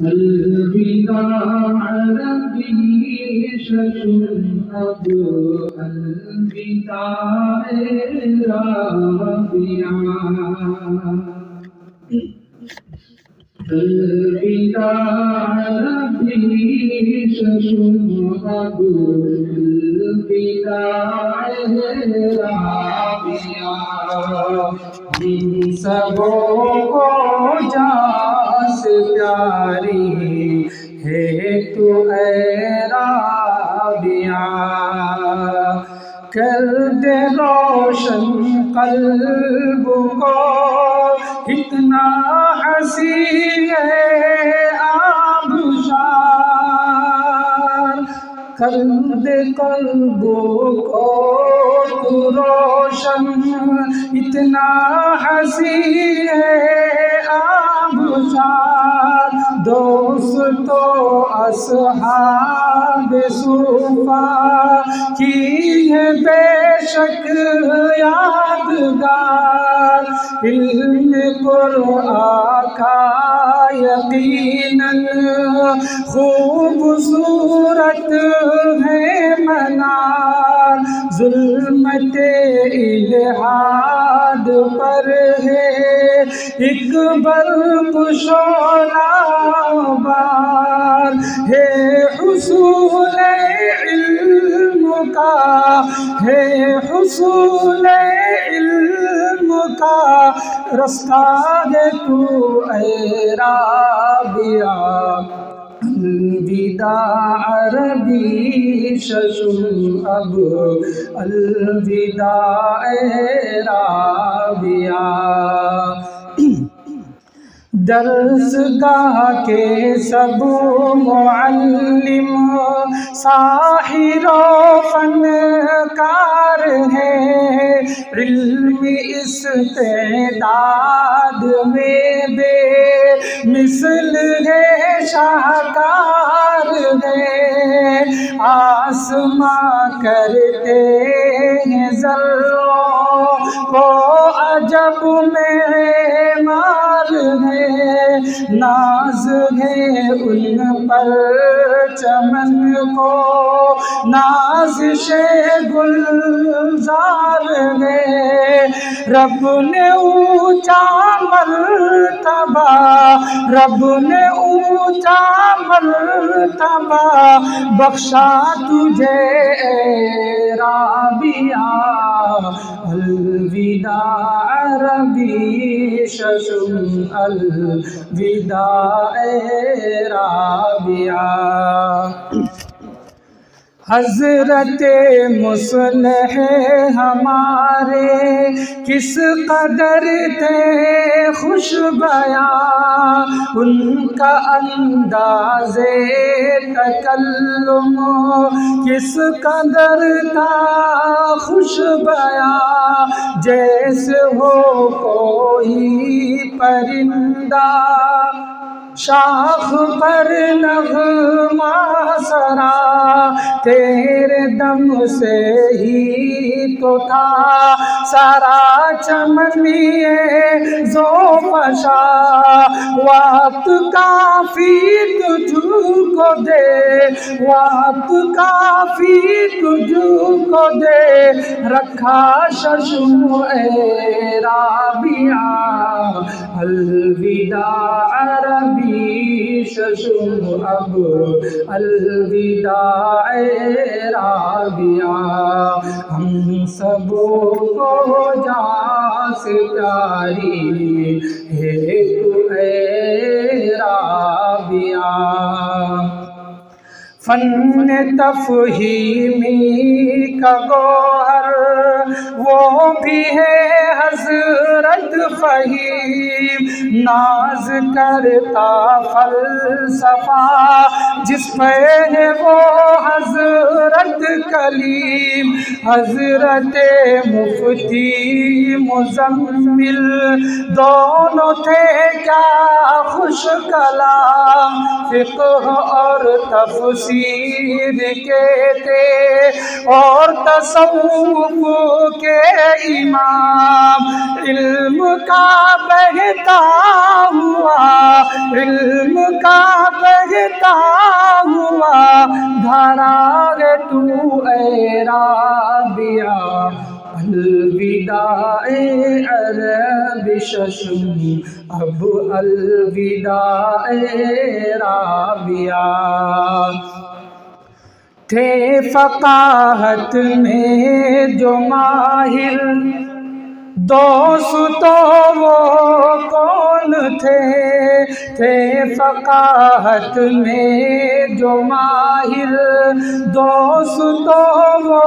الوداع ربی ششم اب الوداع رابعہ الوداع ربی ششم اب الوداع رابعہ ہم سبوں کو جان سے پیاری ہے تو اے رابعہ کر دے روشن قلب کو اتنا حسین ہے آبشار کر دے قلب کو تو روشن اتنا حسین ہے آبشار دوست و اصحاب صوفا کی ہے بے شک یادگار علم قرآن کا یقیناً خوبصورت ہے منار ظلمت الہاد پر ہے ایک برق شعلہ بار ہے حصول علم کا ہے حصول علم کا رستہ ہے تو اے رابعہ الوداع ربی ششم اب الوداع رابعہ درس گاہ کے سب معلم ساحر و فنکار ہیں علم استعداد میں بے مثل ہے شاہکار ہے آسماں کرتے ہیں ذروں کو عجب میں مار ہے ناز ہے ان پر چمن کو نازش گلزار ہے رب نے اونچا مرتبہ رب نے اونچا مرتبہ بخشا تجھے اے رابعہ الوداع ربی ششم الوداع رابعہ حضرت مصلح ہمارے کس قدر تھے خوش بیان ان کا انداز تکلم کس قدر تھا خوش بیان جیسے ہو کوئی پرندہ شاخ پر نغمہ سرا تیرے دم سے ہی تو تھا سارا چمنیے زوفشا وقت کافی تجھ کو دے وقت کافی تجھ کو دے رکھا ششم اے رابعہ الوداع ربی ششم اب الوداع رابعہ ہم سب کو جان سے پیاری ہے تو اے رابعہ فن تفہیمی کا گوہر وہ بھی ہے حضرت فہیم ناز کرتا فلسفہ جس پہ ہے وہ حضرت کلیم حضرت مفتی مزمل دونوں تھے کیا خوش کلام فقہ اور تفسیر کے تھے اور تصوف کے امام علم کا بہتا ہوا، علم کا بہتا ہوا دھارا ہے تو اے رابعہ، الوداع عرب ششم اب الوداع رابعہ۔ تھے فقاہت میں جو ماہر دوست تو وہ کون تھے فقاہت میں جو ماہر دوست تو وہ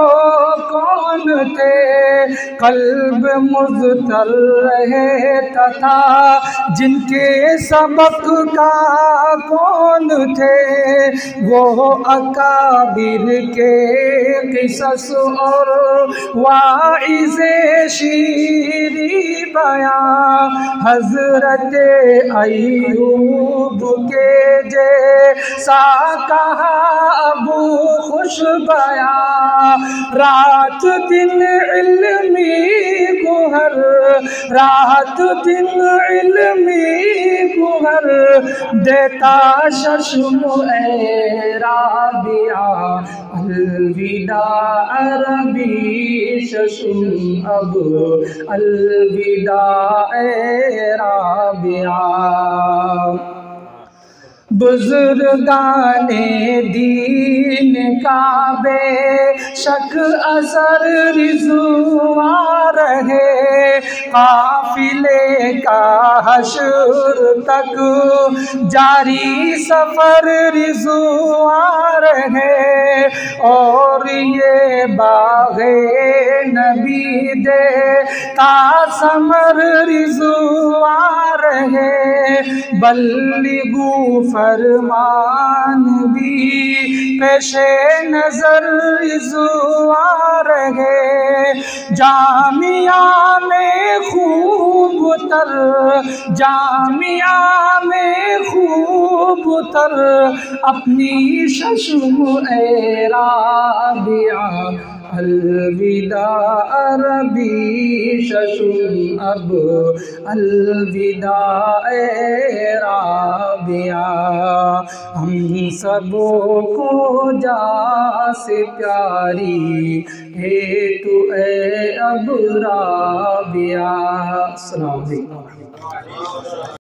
کون تھے، قلب مضطر رہتا تھا جن کے سبق کا کون تھے، وہ اکابر کے قصص اور واعظ شیریں بیان، حضرت ایوب کے جیسا کہا ابو خوش بیان، رات دن علمی گوہر، رات دن علمی گوہر دیتا ششم اے رابعہ، الوداع عربی ششم اب الوداع رابعہ۔ بزرگان دین کا بے شک اثر رضواں رہے، قافلے کا حشر تک جاری سفر رضواں رہے، اور یہ باغ نبی دیتا ثمر رضواں رہے، بلغو فرمان بھی پیش نظر رضواں رہے، جامعہ میں خوب تر، جامعہ میں خوب تر اپنی ششم اے رابعہ، الوداع عربی ششم اب الوداع رابعہ۔ ہم سبوں کو جہاں سے پیاری ہے تو اے اب رابعہ۔ السلام علیکم۔